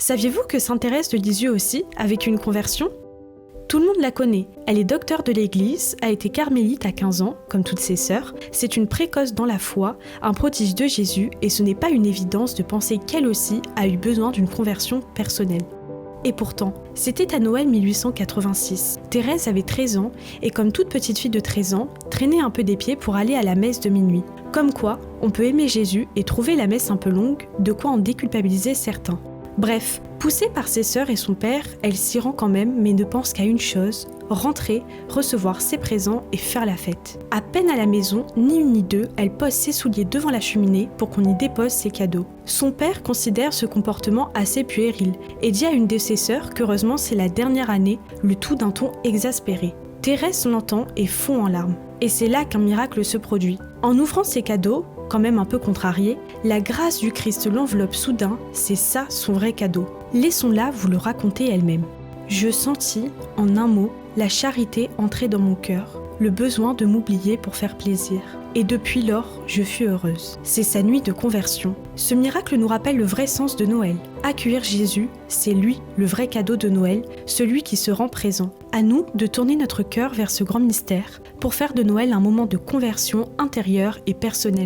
Saviez-vous que sainte Thérèse de Lisieux aussi a vécu une conversion ? Tout le monde la connaît, elle est docteure de l'Église, a été carmélite à 15 ans, comme toutes ses sœurs, c'est une précoce dans la foi, un prodige de Jésus, et ce n'est pas une évidence de penser qu'elle aussi a eu besoin d'une conversion personnelle. Et pourtant, c'était à Noël 1886. Thérèse avait 13 ans, et comme toute petite fille de 13 ans, traînait un peu des pieds pour aller à la messe de minuit. Comme quoi, on peut aimer Jésus et trouver la messe un peu longue, de quoi en déculpabiliser certains. Bref, poussée par ses sœurs et son père, elle s'y rend quand même, mais ne pense qu'à une chose, rentrer, recevoir ses présents et faire la fête. À peine à la maison, ni une ni deux, elle pose ses souliers devant la cheminée pour qu'on y dépose ses cadeaux. Son père considère ce comportement assez puéril et dit à une de ses sœurs qu'heureusement c'est la dernière année, le tout d'un ton exaspéré. Thérèse l'entend et fond en larmes. Et c'est là qu'un miracle se produit. En ouvrant ses cadeaux, quand même un peu contrariée, la grâce du Christ l'enveloppe soudain, c'est ça son vrai cadeau. Laissons-la vous le raconter elle-même. Je sentis, en un mot, la charité entrer dans mon cœur, le besoin de m'oublier pour faire plaisir. Et depuis lors, je fus heureuse. C'est sa nuit de conversion. Ce miracle nous rappelle le vrai sens de Noël. Accueillir Jésus, c'est lui, le vrai cadeau de Noël, celui qui se rend présent. À nous de tourner notre cœur vers ce grand mystère pour faire de Noël un moment de conversion intérieure et personnelle.